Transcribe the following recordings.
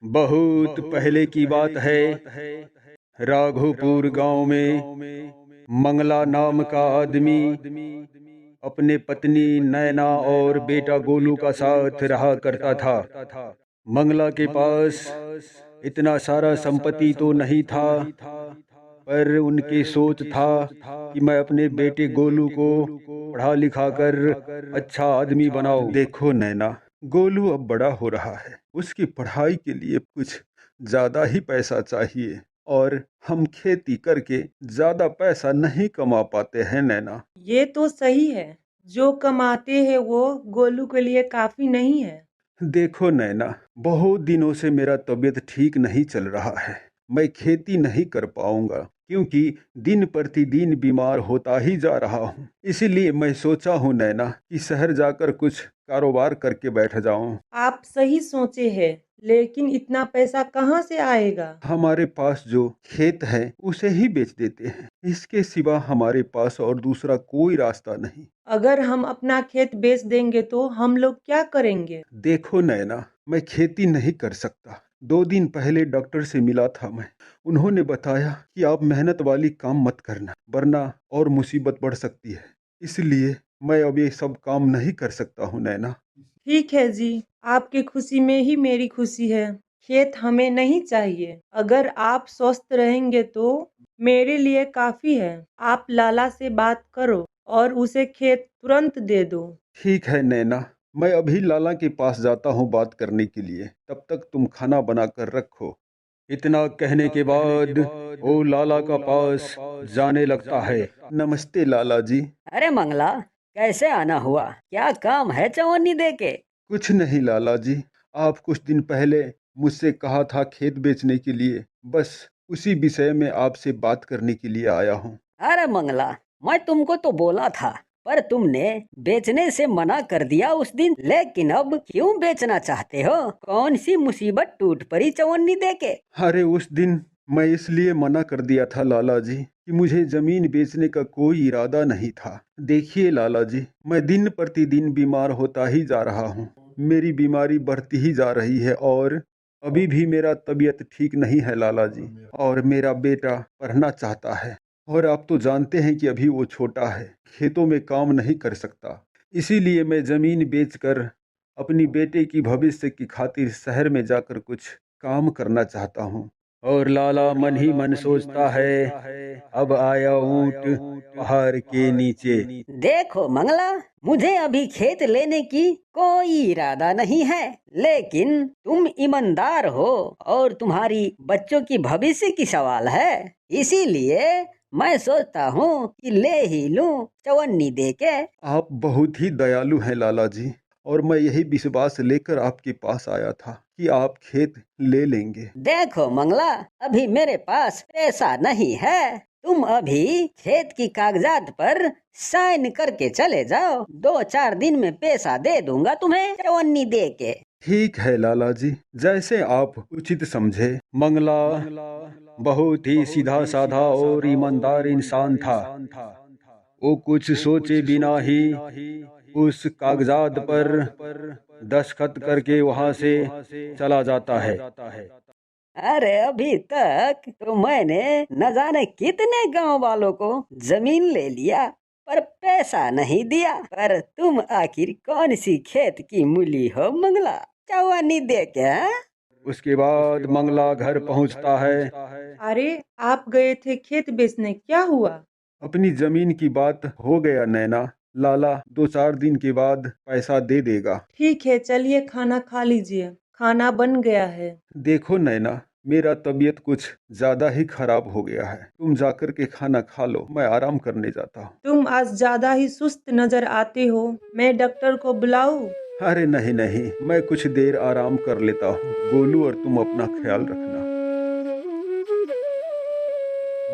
बहुत पहले की बात है। राघोपुर गांव में मंगला नाम का आदमी अपने पत्नी नैना और बेटा गोलू का साथ रहा करता था। मंगला के पास इतना सारा संपत्ति तो नहीं था, पर उनकी सोच था कि मैं अपने बेटे गोलू को पढ़ा लिखा कर अच्छा आदमी बनाऊं। देखो नैना, गोलू अब बड़ा हो रहा है, उसकी पढ़ाई के लिए कुछ ज्यादा ही पैसा चाहिए और हम खेती करके ज्यादा पैसा नहीं कमा पाते हैं नैना। ये तो सही है, जो कमाते हैं वो गोलू के लिए काफी नहीं है। देखो नैना, बहुत दिनों से मेरा तबीयत ठीक नहीं चल रहा है। मैं खेती नहीं कर पाऊंगा क्योंकि दिन प्रतिदिन बीमार होता ही जा रहा हूँ। इसीलिए मैं सोचा हूँ नैना कि शहर जाकर कुछ कारोबार करके बैठ जाऊं। आप सही सोचे हैं, लेकिन इतना पैसा कहाँ से आएगा? हमारे पास जो खेत है उसे ही बेच देते हैं, इसके सिवा हमारे पास और दूसरा कोई रास्ता नहीं। अगर हम अपना खेत बेच देंगे तो हम लोग क्या करेंगे? देखो नैना, मैं खेती नहीं कर सकता। 2 दिन पहले डॉक्टर से मिला था मैं। उन्होंने बताया कि आप मेहनत वाली काम मत करना, वरना और मुसीबत बढ़ सकती है। इसलिए मैं अब ये सब काम नहीं कर सकता हूँ नैना। ठीक है जी, आपकी खुशी में ही मेरी खुशी है। खेत हमें नहीं चाहिए। अगर आप स्वस्थ रहेंगे तो मेरे लिए काफी है। आप लाला से बात करो और उसे खेत तुरंत दे दो। ठीक है नैना, मैं अभी लाला के पास जाता हूँ बात करने के लिए। तब तक तुम खाना बना कर रखो। इतना कहने के बाद वो लाला का पास जाने लगता है। नमस्ते लाला जी। अरे मंगला, कैसे आना हुआ? क्या काम है चवन्नी दे के? कुछ नहीं लाला जी, आप कुछ दिन पहले मुझसे कहा था खेत बेचने के लिए, बस उसी विषय में आपसे बात करने के लिए आया हूँ। अरे मंगला, मैं तुमको तो बोला था, पर तुमने बेचने से मना कर दिया उस दिन। लेकिन अब क्यों बेचना चाहते हो? कौन सी मुसीबत टूट पड़ी चवन्नी दे के? अरे उस दिन मैं इसलिए मना कर दिया था लाला जी कि मुझे जमीन बेचने का कोई इरादा नहीं था। देखिए लाला जी, मैं दिन प्रतिदिन बीमार होता ही जा रहा हूँ। मेरी बीमारी बढ़ती ही जा रही है और अभी भी मेरा तबीयत ठीक नहीं है लाला जी। और मेरा बेटा पढ़ना चाहता है और आप तो जानते हैं कि अभी वो छोटा है, खेतों में काम नहीं कर सकता। इसीलिए मैं जमीन बेचकर अपनी बेटे की भविष्य की खातिर शहर में जाकर कुछ काम करना चाहता हूँ। और लाला मन ही मन सोचता है, अब आया ऊंट पहाड़ के नीचे। देखो मंगला, मुझे अभी खेत लेने की कोई इरादा नहीं है, लेकिन तुम ईमानदार हो और तुम्हारी बच्चों की भविष्य की सवाल है। इसीलिए मैं सोचता हूँ कि ले ही लूं चवन्नी दे के। आप बहुत ही दयालु हैं लाला जी, और मैं यही विश्वास लेकर आपके पास आया था कि आप खेत ले लेंगे। देखो मंगला, अभी मेरे पास पैसा नहीं है। तुम अभी खेत की कागजात पर साइन करके चले जाओ। 2-4 दिन में पैसा दे दूंगा तुम्हें चवन्नी दे के। ठीक है लाला जी, जैसे आप उचित समझे। मंगला बहुत ही सीधा साधा और ईमानदार इंसान था। वो कुछ सोचे बिना ही उस कागजात पर दस्तखत करके वहां से चला जाता है। अरे अभी तक तो मैंने न जाने कितने गांव वालों को जमीन ले लिया, पर पैसा नहीं दिया। पर तुम आखिर कौन सी खेत की मूली हो मंगला, चवन्नी दे के? हाँ? उसके बाद मंगला घर पहुंचता है। अरे, आप गए थे खेत बेचने, क्या हुआ? अपनी जमीन की बात हो गया नैना, लाला 2-4 दिन के बाद पैसा दे देगा। ठीक है, चलिए खाना खा लीजिए, खाना बन गया है। देखो नैना, मेरा तबीयत कुछ ज्यादा ही खराब हो गया है। तुम जाकर के खाना खा लो, मैं आराम करने जाता हूँ। तुम आज ज्यादा ही सुस्त नजर आते हो, मैं डॉक्टर को बुलाऊं? अरे नहीं नहीं, मैं कुछ देर आराम कर लेता हूँ। गोलू और तुम अपना ख्याल रखना।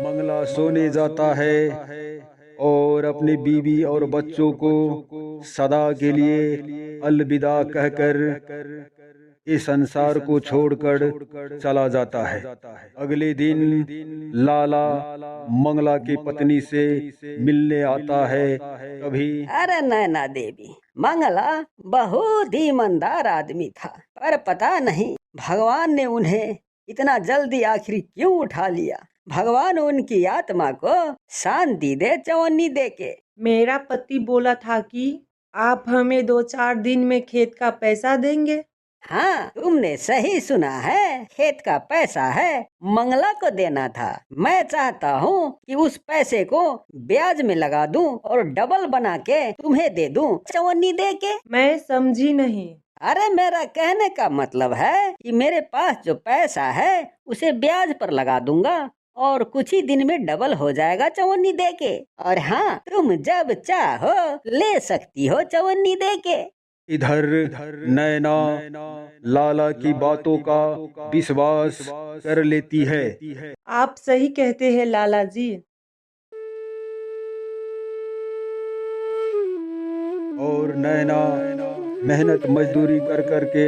मंगला सोने जाता है और अपनी बीवी और बच्चों को सदा के लिए अलविदा कहकर इस संसार को छोड़कर चला जाता है। अगले दिन लाला मंगला की पत्नी से मिलने आता है। कभी अरे नैना देवी, मंगला बहुत ईमानदार आदमी था, पर पता नहीं भगवान ने उन्हें इतना जल्दी आखिर क्यों उठा लिया? भगवान उनकी आत्मा को शांति दे चवन्नी दे के। मेरा पति बोला था कि आप हमें 2-4 दिन में खेत का पैसा देंगे। हाँ, तुमने सही सुना है, खेत का पैसा है, मंगला को देना था। मैं चाहता हूँ कि उस पैसे को ब्याज में लगा दूं और डबल बना के तुम्हें दे दूं चवन्नी दे के। मैं समझी नहीं। अरे मेरा कहने का मतलब है कि मेरे पास जो पैसा है उसे ब्याज पर लगा दूंगा और कुछ ही दिन में डबल हो जाएगा चवन्नी दे के। और हाँ, तुम जब चाहो ले सकती हो चवन्नी दे के। इधर नैना लाला की बातों का विश्वास कर लेती है। आप सही कहते हैं लाला जी। और नैना मेहनत मजदूरी कर कर के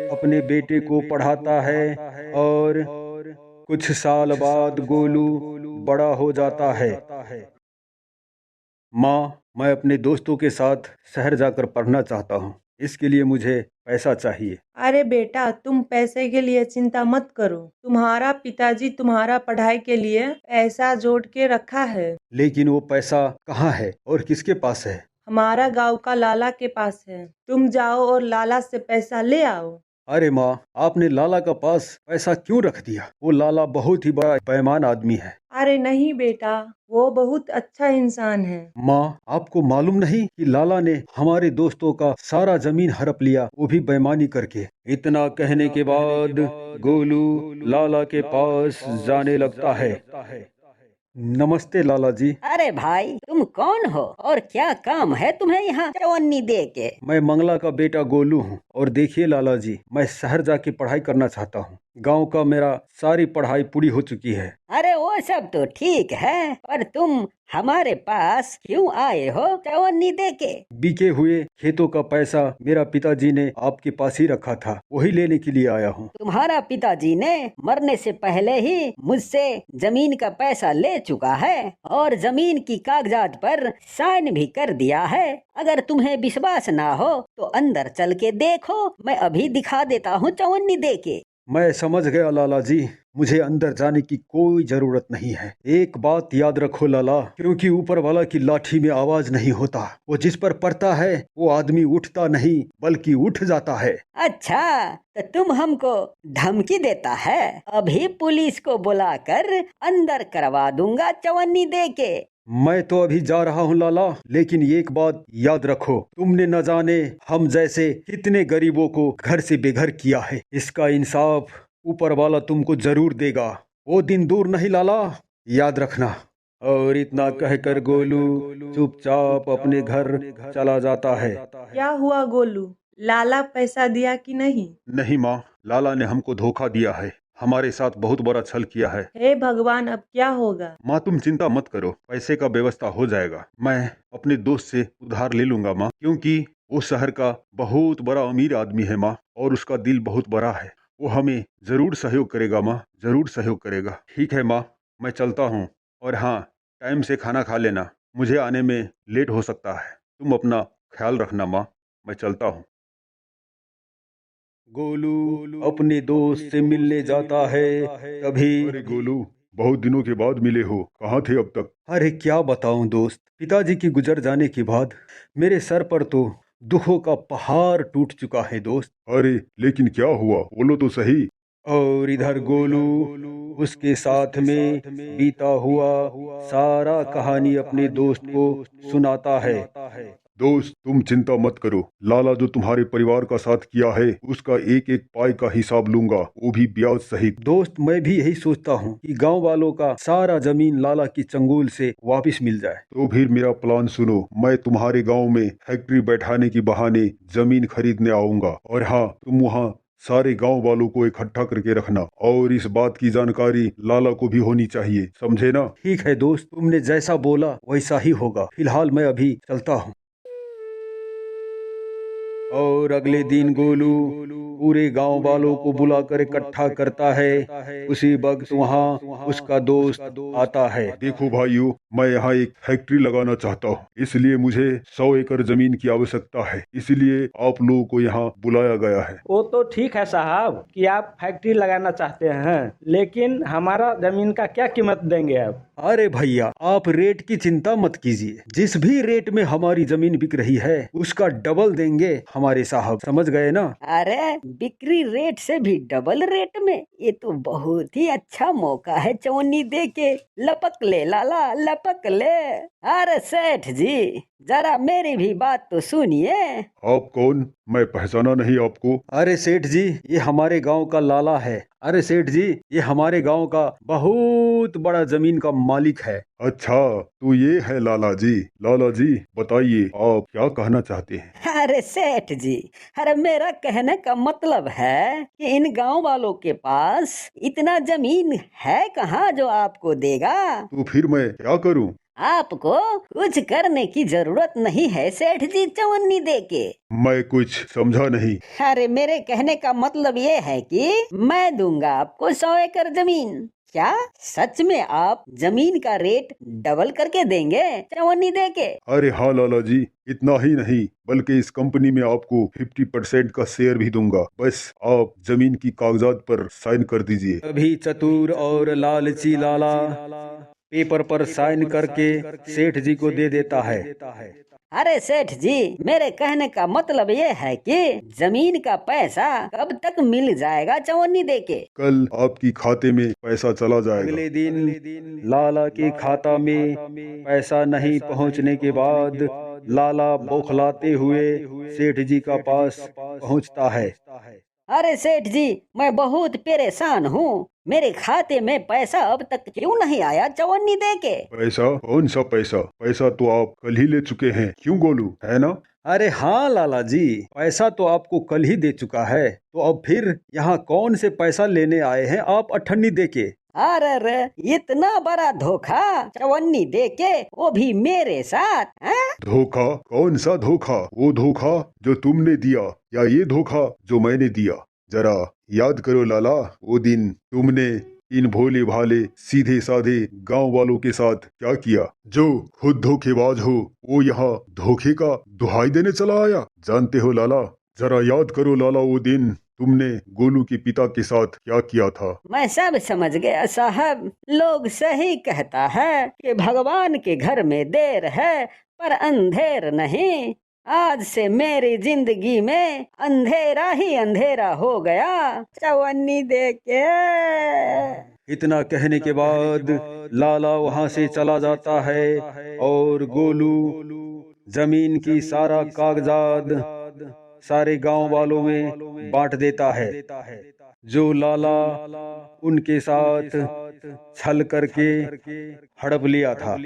अपने बेटे को पढ़ाता है और कुछ साल बाद गोलू बड़ा हो जाता है। माँ, मैं अपने दोस्तों के साथ शहर जाकर पढ़ना चाहता हूँ। इसके लिए मुझे पैसा चाहिए। अरे बेटा, तुम पैसे के लिए चिंता मत करो। तुम्हारा पिताजी तुम्हारा पढ़ाई के लिए पैसा जोड़ के रखा है। लेकिन वो पैसा कहाँ है और किसके पास है? हमारा गांव का लाला के पास है। तुम जाओ और लाला से पैसा ले आओ। अरे माँ, आपने लाला का पास पैसा क्यों रख दिया? वो लाला बहुत ही बड़ा बेईमान आदमी है। अरे नहीं बेटा, वो बहुत अच्छा इंसान है। माँ, आपको मालूम नहीं कि लाला ने हमारे दोस्तों का सारा जमीन हड़प लिया, वो भी बेईमानी करके। इतना कहने के बाद गोलू लाला के पास जाने लगता है। नमस्ते लाला जी। अरे भाई, तुम कौन हो और क्या काम है तुम्हें यहाँ चवन्नी दे के? मैं मंगला का बेटा गोलू हूँ और देखिए लाला जी, मैं शहर जाके पढ़ाई करना चाहता हूँ। गांव का मेरा सारी पढ़ाई पूरी हो चुकी है। अरे वो सब तो ठीक है, पर तुम हमारे पास क्यों आए हो चवन्नी दे के? बिके हुए खेतों का पैसा मेरा पिताजी ने आपके पास ही रखा था, वही लेने के लिए आया हूँ। तुम्हारा पिताजी ने मरने से पहले ही मुझसे जमीन का पैसा ले चुका है और जमीन की कागजात पर साइन भी कर दिया है। अगर तुम्हें विश्वास ना हो तो अंदर चल के देखो, मैं अभी दिखा देता हूँ चवन्नी दे के। मैं समझ गया लाला जी, मुझे अंदर जाने की कोई जरूरत नहीं है। एक बात याद रखो लाला, क्योंकि ऊपर वाला की लाठी में आवाज नहीं होता, वो जिस पर पड़ता है वो आदमी उठता नहीं बल्कि उठ जाता है। अच्छा, तो तुम हमको धमकी देता है? अभी पुलिस को बुलाकर अंदर करवा दूंगा चवन्नी दे के। मैं तो अभी जा रहा हूँ लाला, लेकिन एक बात याद रखो, तुमने न जाने हम जैसे कितने गरीबों को घर से बेघर किया है। इसका इंसाफ ऊपर वाला तुमको जरूर देगा। वो दिन दूर नहीं लाला, याद रखना। और इतना कहकर गोलू चुपचाप अपने घर चला जाता है। क्या हुआ गोलू, लाला पैसा दिया कि नहीं? नहीं माँ, लाला ने हमको धोखा दिया है, हमारे साथ बहुत बड़ा छल किया है। हे भगवान, अब क्या होगा? माँ तुम चिंता मत करो, पैसे का व्यवस्था हो जाएगा। मैं अपने दोस्त से उधार ले लूंगा माँ, क्योंकि वो शहर का बहुत बड़ा अमीर आदमी है माँ, और उसका दिल बहुत बड़ा है। वो हमें जरूर सहयोग करेगा माँ, जरूर सहयोग करेगा। ठीक है माँ, मैं चलता हूँ। और हाँ, टाइम से खाना खा लेना, मुझे आने में लेट हो सकता है। तुम अपना ख्याल रखना माँ, मैं चलता हूँ। गोलू अपने दोस्त से मिलने जाता है। तभी अरे गोलू, बहुत दिनों के बाद मिले हो, कहाँ थे अब तक? अरे क्या बताऊं दोस्त, पिताजी की गुजर जाने के बाद मेरे सर पर तो दुखों का पहाड़ टूट चुका है दोस्त। अरे लेकिन क्या हुआ, बोलो तो सही। और इधर गोलू उसके साथ में बीता हुआ सारा कहानी अपने दोस्त को सुनाता है। दोस्त तुम चिंता मत करो, लाला जो तुम्हारे परिवार का साथ किया है उसका एक एक पाई का हिसाब लूंगा, वो भी ब्याज सहित। दोस्त मैं भी यही सोचता हूँ कि गांव वालों का सारा जमीन लाला की चंगुल से वापस मिल जाए। तो फिर मेरा प्लान सुनो, मैं तुम्हारे गांव में फैक्ट्री बैठाने की बहाने जमीन खरीदने आऊंगा, और हाँ, तुम वहाँ सारे गांव वालों को इकट्ठा करके रखना, और इस बात की जानकारी लाला को भी होनी चाहिए, समझे ना? ठीक है दोस्त, तुमने जैसा बोला वैसा ही होगा। फिलहाल मैं अभी चलता हूँ। और अगले दिन गोलू पूरे गांव वालों को बुलाकर इकट्ठा करता है। उसी वक्त वहां उसका दोस्त आता है। देखो भाइयों, मैं यहाँ एक फैक्ट्री लगाना चाहता हूँ, इसलिए मुझे 100 एकड़ जमीन की आवश्यकता है, इसलिए आप लोगों को यहाँ बुलाया गया है। वो तो ठीक है साहब कि आप फैक्ट्री लगाना चाहते हैं, लेकिन हमारा जमीन का क्या कीमत देंगे आप? अरे भैया, आप रेट की चिंता मत कीजिए। जिस भी रेट में हमारी जमीन बिक रही है उसका डबल देंगे हमारे साहब, समझ गए ना? अरे बिक्री रेट से भी डबल रेट में? ये तो बहुत ही अच्छा मौका है चवन्नी दे के। लपक ले लाला, लपक ले। अरे सेठ जी, जरा मेरी भी बात तो सुनिए। आप कौन? मैं पहचाना नहीं आपको। अरे सेठ जी, ये हमारे गांव का लाला है। अरे सेठ जी, ये हमारे गांव का बहुत बड़ा जमीन का मालिक है। अच्छा, तो ये है लाला जी। लाला जी बताइए, आप क्या कहना चाहते हैं? अरे सेठ जी, अरे मेरा कहने का मतलब है कि इन गांव वालों के पास इतना जमीन है कहाँ जो आपको देगा। तो फिर मैं क्या करूं? आपको कुछ करने की जरूरत नहीं है सेठ जी चवन्नी दे के। मैं कुछ समझा नहीं। अरे मेरे कहने का मतलब ये है कि मैं दूंगा आपको 100 एकड़ जमीन। क्या सच में आप जमीन का रेट डबल करके देंगे चवन्नी दे के? अरे हाँ लाला जी, इतना ही नहीं बल्कि इस कंपनी में आपको 50% का शेयर भी दूंगा। बस आप जमीन की कागजात पर साइन कर दीजिए। अभी चतुर और लालची लाला पेपर पर साइन करके सेठ जी को दे देता है। अरे सेठ जी, मेरे कहने का मतलब ये है कि जमीन का पैसा कब तक मिल जाएगा चवन्नी दे के? कल आपकी खाते में पैसा चला जाएगा। अगले दिन लाला के खाता में पैसा नहीं पहुंचने के बाद लाला बौखलाते हुए सेठ जी का पास पहुंचता है। अरे सेठ जी, मैं बहुत परेशान हूँ। मेरे खाते में पैसा अब तक क्यों नहीं आया चवन्नी दे के? पैसा? कौन सा पैसा? पैसा तो आप कल ही ले चुके हैं, क्यों गोलू, है ना? अरे हाँ लाला जी, पैसा तो आपको कल ही दे चुका है, तो अब फिर यहाँ कौन से पैसा लेने आए हैं आप अठन्नी दे के? अरे रे, इतना बड़ा धोखा चवन्नी दे के, वो भी मेरे साथ हैं? धोखा? कौन सा धोखा? वो धोखा जो तुमने दिया या ये धोखा जो मैंने दिया? जरा याद करो लाला, वो दिन तुमने इन भोले भाले सीधे साधे गांव वालों के साथ क्या किया? जो खुद धोखेबाज हो वो यहाँ धोखे का दुहाई देने चला आया। जानते हो लाला, जरा याद करो लाला, वो दिन तुमने गोलू के पिता के साथ क्या किया था? मैं सब समझ गया साहब। लोग सही कहता है कि भगवान के घर में देर है पर अंधेर नहीं। आज से मेरी जिंदगी में अंधेरा ही अंधेरा हो गया चवन्नी दे के। इतना कहने के बाद लाला वहां से चला जाता है और गोलू जमीन की सारा कागजात सारे गांव वालों में बांट देता है, जो लाला उनके साथ छल करके हड़प लिया था।